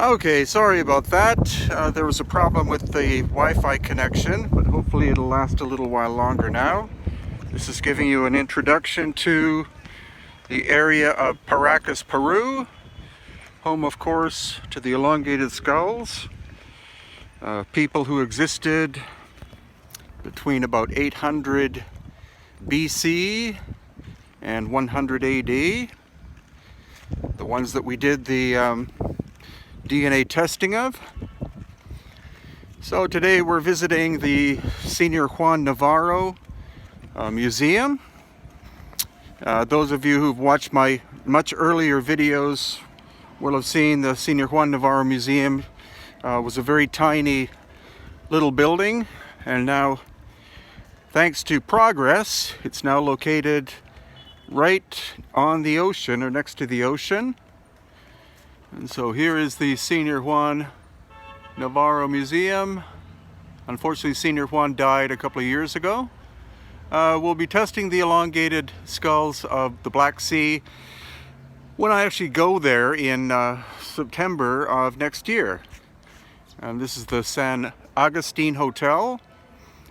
Okay, sorry about that. There was a problem with the Wi-Fi connection, but hopefully it'll last a little while longer now. This is giving you an introduction to the area of Paracas, Peru, home of course to the elongated skulls, people who existed between about 800 BC and 100 AD, the ones that we did the DNA testing of. So today we're visiting the Senior Juan Navarro Museum. Those of you who've watched my much earlier videos will have seen the Senior Juan Navarro Museum was a very tiny little building, and now, thanks to progress, it's now located right on the ocean, or next to the ocean. And so here is the Senior Juan Navarro Museum. Unfortunately, Senior Juan died a couple of years ago. We'll be testing the elongated skulls of the Black Sea when I actually go there in September of next year. And this is the San Augustine Hotel,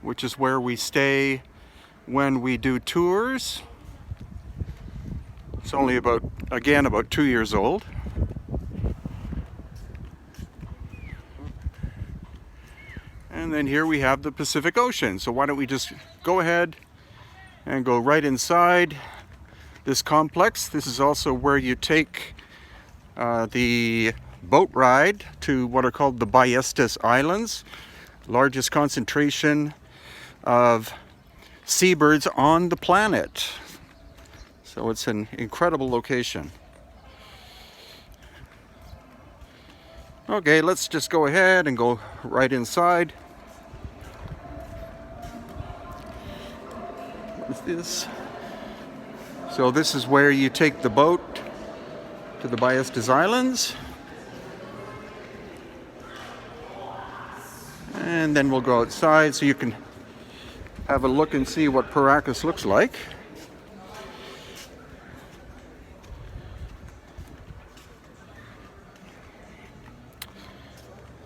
which is where we stay when we do tours. It's only about 2 years old. And then here we have the Pacific Ocean. So why don't we just go ahead and go right inside this complex. This is also where you take the boat ride to what are called the Ballestas Islands, largest concentration of seabirds on the planet. So it's an incredible location. Okay, let's just go ahead and go right inside. What is this? So this is where you take the boat to the Ballestas Islands. And then we'll go outside so you can have a look and see what Paracas looks like.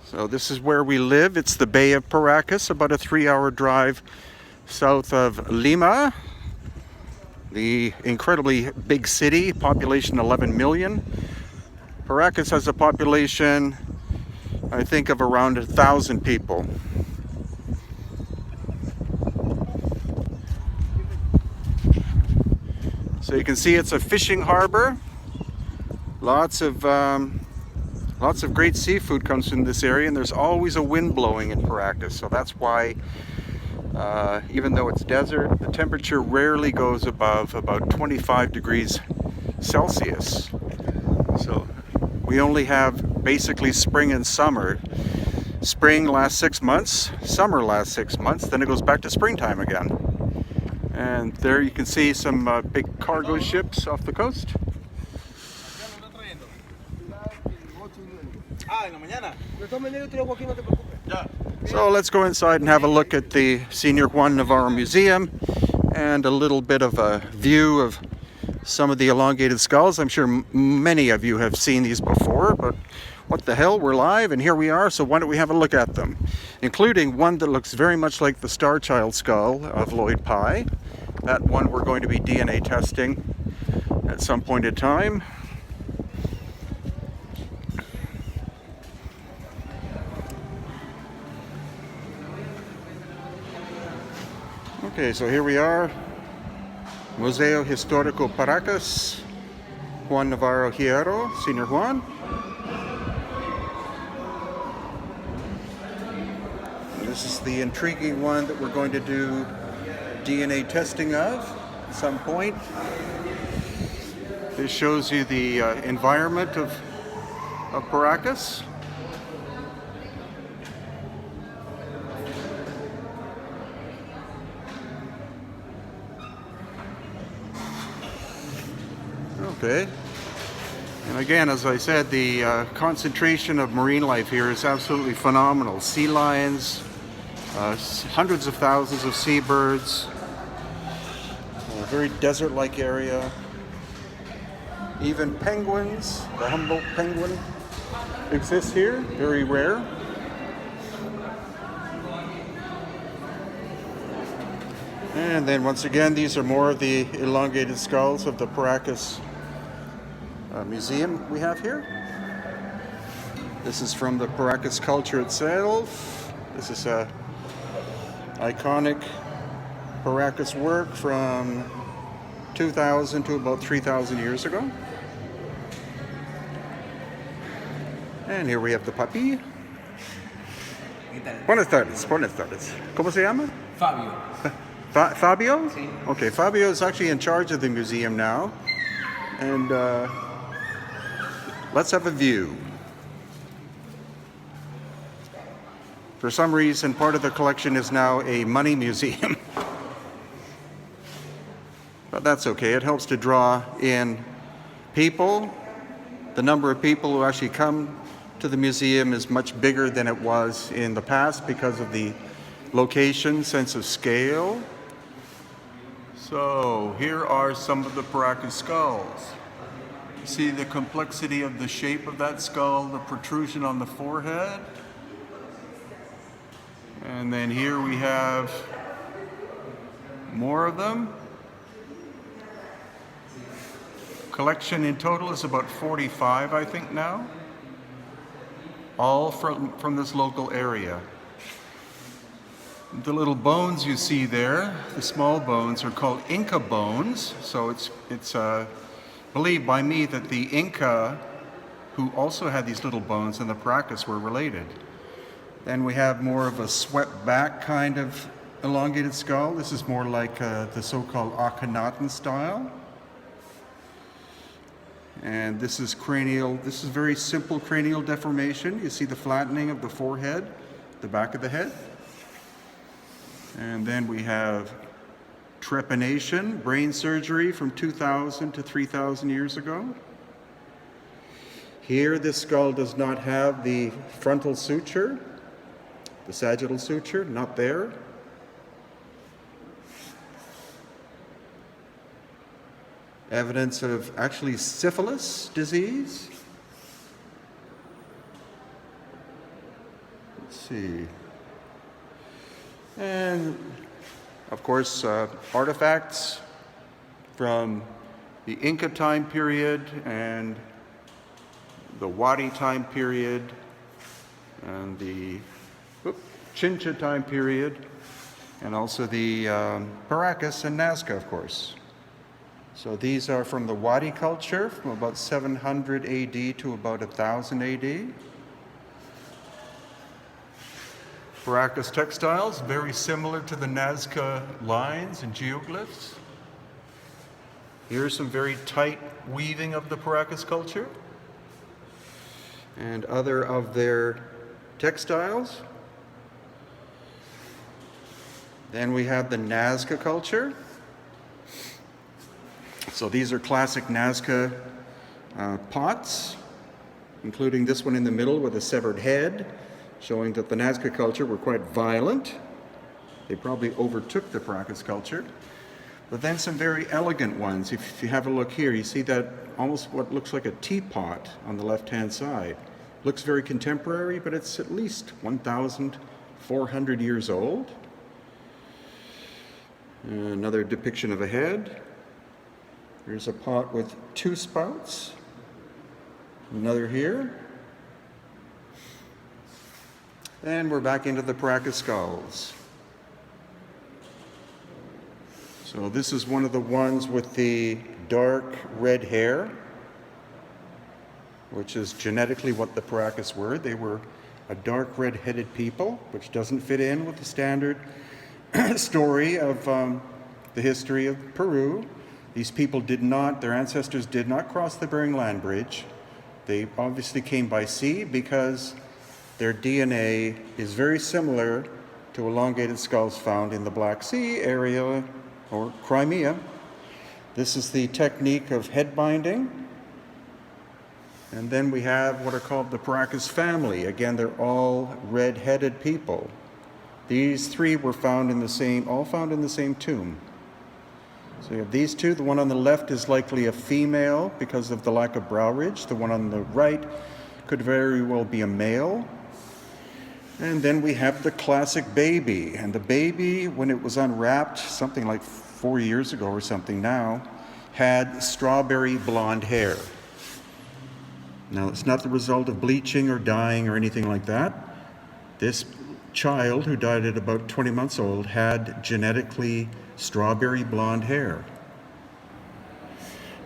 So this is where we live. It's the Bay of Paracas, about a 3-hour drive south of Lima, the incredibly big city, population 11 million. Paracas has a population, I think, of around 1,000 people. So you can see it's a fishing harbor. Lots of great seafood comes from this area, and there's always a wind blowing in Paracas. So that's why, even though it's desert, the temperature rarely goes above about 25 degrees Celsius. So we only have basically spring and summer. Spring lasts 6 months, summer lasts 6 months, then it goes back to springtime again. And there you can see some big cargo ships off the coast. So let's go inside and have a look at the Senior Juan Navarro Museum and a little bit of a view of some of the elongated skulls. I'm sure many of you have seen these before, but what the hell, we're live and here we are, so why don't we have a look at them, including one that looks very much like the Starchild Skull of Lloyd Pye. That one we're going to be DNA testing at some point in time. Okay, so here we are, Museo Histórico Paracas, Juan Navarro Hierro, Senior Juan. And this is the intriguing one that we're going to do DNA testing of at some point. This shows you the environment of Paracas. Okay, and again, as I said, the concentration of marine life here is absolutely phenomenal. Sea lions, hundreds of thousands of seabirds, a very desert-like area. Even penguins, the Humboldt penguin, exists here, very rare. And then once again, these are more of the elongated skulls of the Paracas museum we have here. This is from the Paracas culture itself. This is a iconic Paracas work from 2,000 to about 3,000 years ago. And here we have the puppy. Buenas tardes, buenas tardes. ¿Cómo se llama? Fabio. Fabio? Sí. Okay, Fabio is actually in charge of the museum now. And let's have a view. For some reason, part of the collection is now a money museum. But that's okay, it helps to draw in people. The number of people who actually come to the museum is much bigger than it was in the past because of the location, sense of scale. So here are some of the Paracas skulls. You see the complexity of the shape of that skull, the protrusion on the forehead. And then here we have more of them. Collection in total is about 45, I think now. All from this local area. The little bones you see there, the small bones, are called Inca Bones. So it's believed by me that the Inca, who also had these little bones in the Paracas, were related. Then we have more of a swept back kind of elongated skull. This is more like the so-called Akhenaten style. And this is very simple cranial deformation. You see the flattening of the forehead, the back of the head. And then we have trepanation, brain surgery from 2,000 to 3,000 years ago. Here, this skull does not have the frontal suture, the sagittal suture, not there. Evidence of actually syphilis disease. Let's see. And of course, artifacts from the Inca time period and the Wadi time period and the Chincha time period, and also the Paracas and Nazca, of course. So these are from the Wadi culture from about 700 AD to about 1000 AD. Paracas textiles, very similar to the Nazca lines and geoglyphs. Here's some very tight weaving of the Paracas culture and other of their textiles. Then we have the Nazca culture. So these are classic Nazca pots, including this one in the middle with a severed head, showing that the Nazca culture were quite violent. They probably overtook the Paracas culture. But then some very elegant ones. If you have a look here, you see that almost what looks like a teapot on the left-hand side. Looks very contemporary, but it's at least 1,400 years old. Another depiction of a head. Here's a pot with 2 spouts. Another here. And we're back into the Paracas skulls. So this is one of the ones with the dark red hair, which is genetically what the Paracas were. They were a dark red-headed people, which doesn't fit in with the standard story of the history of Peru. These people their ancestors did not cross the Bering Land Bridge. They obviously came by sea because their DNA is very similar to elongated skulls found in the Black Sea area or Crimea. This is the technique of head binding. And then we have what are called the Paracas family. Again, they're all red-headed people. These 3 were all found in the same tomb. So you have these 2. The one on the left is likely a female because of the lack of brow ridge. The one on the right could very well be a male. And then we have the classic baby. And the baby, when it was unwrapped, something like 4 years ago or something now, had strawberry blonde hair. Now, it's not the result of bleaching or dyeing or anything like that. This child, who died at about 20 months old, had genetically strawberry blonde hair.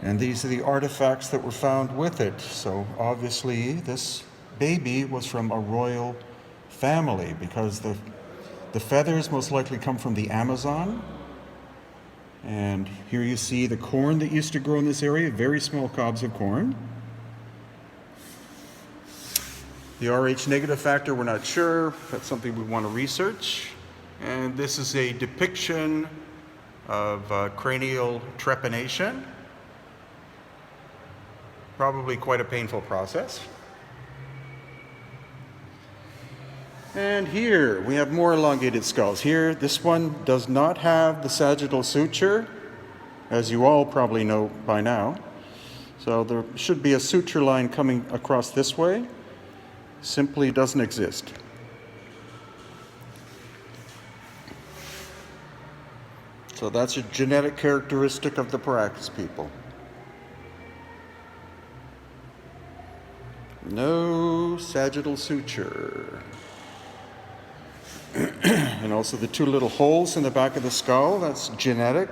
And these are the artifacts that were found with it. So obviously, this baby was from a royal family, because the feathers most likely come from the Amazon. And here you see the corn that used to grow in this area, very small cobs of corn. The Rh negative factor, we're not sure. That's something we want to research. And this is a depiction of cranial trepanation. Probably quite a painful process. And here we have more elongated skulls. Here, this one does not have the sagittal suture, as you all probably know by now. So there should be a suture line coming across this way. Simply doesn't exist. So that's a genetic characteristic of the Paracas people. No sagittal suture. And also the two little holes in the back of the skull, that's genetic.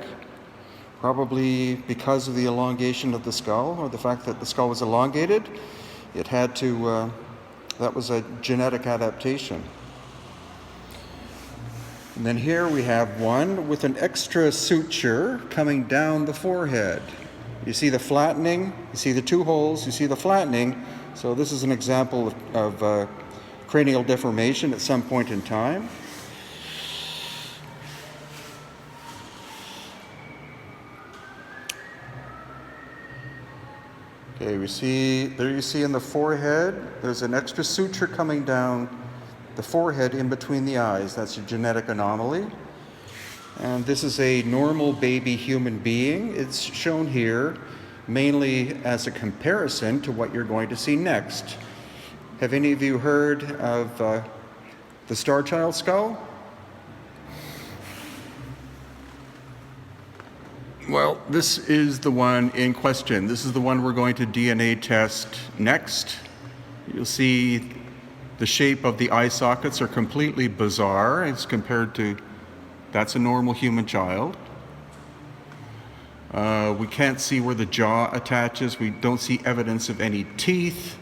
Probably because of the elongation of the skull, or the fact that the skull was elongated. It had to, that was a genetic adaptation. And then here we have one with an extra suture coming down the forehead. You see the flattening, you see the two holes, you see the flattening. So this is an example of cranial deformation at some point in time. Okay, there you see in the forehead, there's an extra suture coming down the forehead in between the eyes. That's a genetic anomaly. And this is a normal baby human being. It's shown here mainly as a comparison to what you're going to see next. Have any of you heard of the Starchild Skull? Well, this is the one in question. This is the one we're going to DNA test next. You'll see the shape of the eye sockets are completely bizarre as compared to, that's a normal human child. We can't see where the jaw attaches. We don't see evidence of any teeth.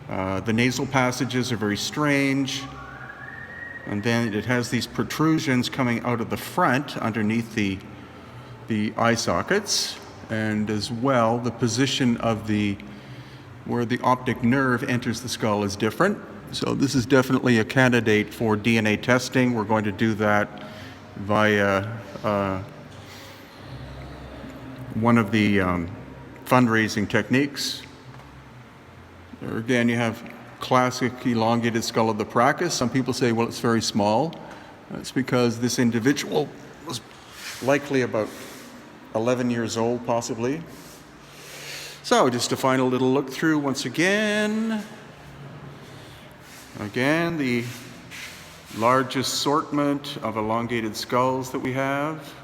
The nasal passages are very strange. And then it has these protrusions coming out of the front underneath the eye sockets, and as well the position of where the optic nerve enters the skull is different. So this is definitely a candidate for DNA testing. We're going to do that via one of the fundraising techniques. There again, you have classic elongated skull of the Paracas. Some people say, well, it's very small. That's because this individual was likely about 11 years old, possibly. So just a final little look through once again. Again, the large assortment of elongated skulls that we have.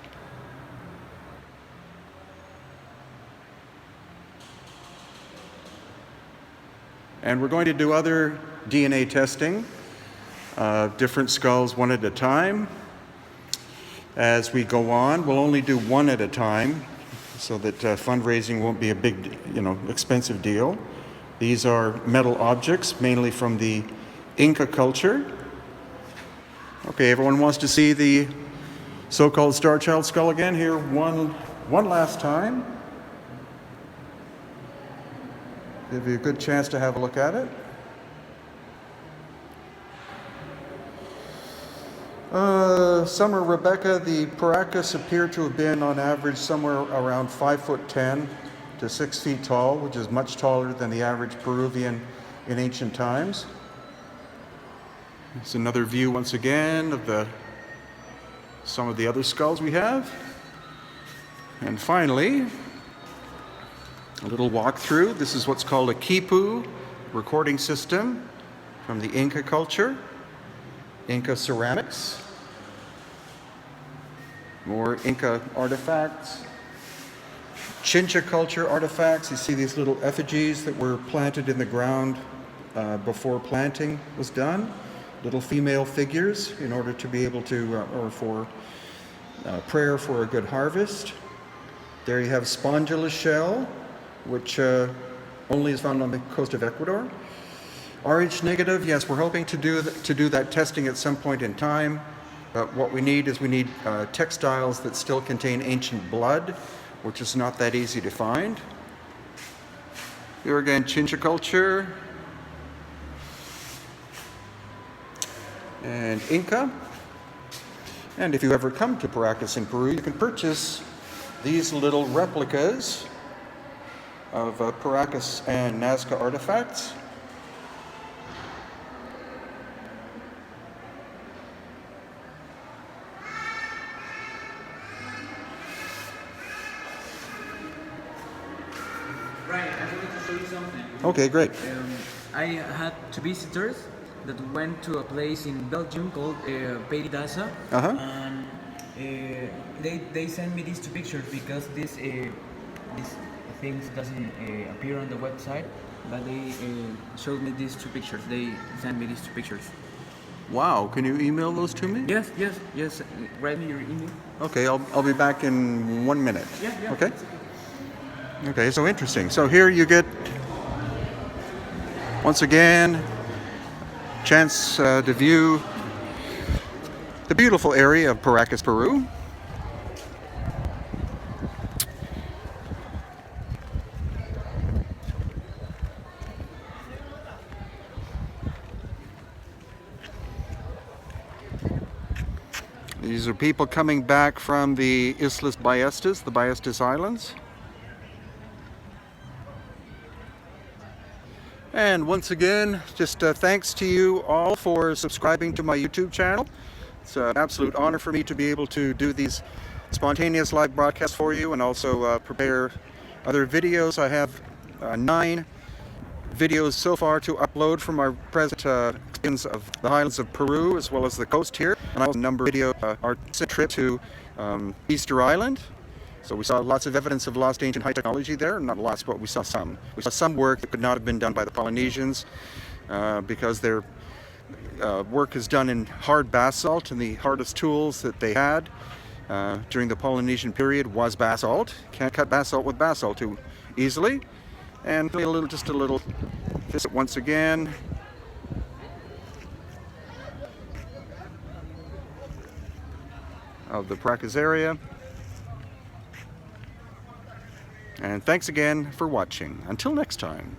And we're going to do other DNA testing, different skulls one at a time. As we go on, we'll only do one at a time so that fundraising won't be a big, expensive deal. These are metal objects, mainly from the Inca culture. Okay, everyone wants to see the so-called Starchild Skull again. Here, one last time. Give you a good chance to have a look at it. Summer Rebecca, the Paracas appear to have been on average somewhere around 5'10" to 6 feet tall, which is much taller than the average Peruvian in ancient times. It's another view once again of some of the other skulls we have. And finally, a little walkthrough. This is what's called a quipu, recording system from the Inca culture, Inca ceramics, more Inca artifacts, Chincha culture artifacts. You see these little effigies that were planted in the ground before planting was done. Little female figures in order to be able to, or for prayer for a good harvest. There you have spondula shell, which only is found on the coast of Ecuador. RH negative, yes, we're hoping to do that testing at some point in time. But what we need is textiles that still contain ancient blood, which is not that easy to find. Here again, Chincha culture and Inca. And if you ever come to Paracas in Peru, you can purchase these little replicas of Paracas and Nazca artifacts. Right, I wanted to show you something. Okay, great. I had two visitors that went to a place in Belgium called Paracas, and they sent me these two pictures because these things doesn't appear on the website, but they showed me these two pictures. They sent me these two pictures. Wow, can you email those to me? Yes. Write me your email. Okay, I'll be back in 1 minute. Yeah. Okay. Okay, so interesting. So here you get, once again, chance to view the beautiful area of Paracas, Peru. These are people coming back from the Islas Ballestas, the Ballestas Islands. And once again, just thanks to you all for subscribing to my YouTube channel. It's an absolute honor for me to be able to do these spontaneous live broadcasts for you and also prepare other videos. I have 9 videos so far to upload from our present experience of the highlands of Peru as well as the coast here. And I also number video our trip to Easter Island. So we saw lots of evidence of lost ancient high technology there. Not lots, but we saw some. We saw some work that could not have been done by the Polynesians because their work is done in hard basalt, and the hardest tools that they had during the Polynesian period was basalt. Can't cut basalt with basalt too easily. And just a little visit once again. Of the Paracas area. And thanks again for watching. Until next time.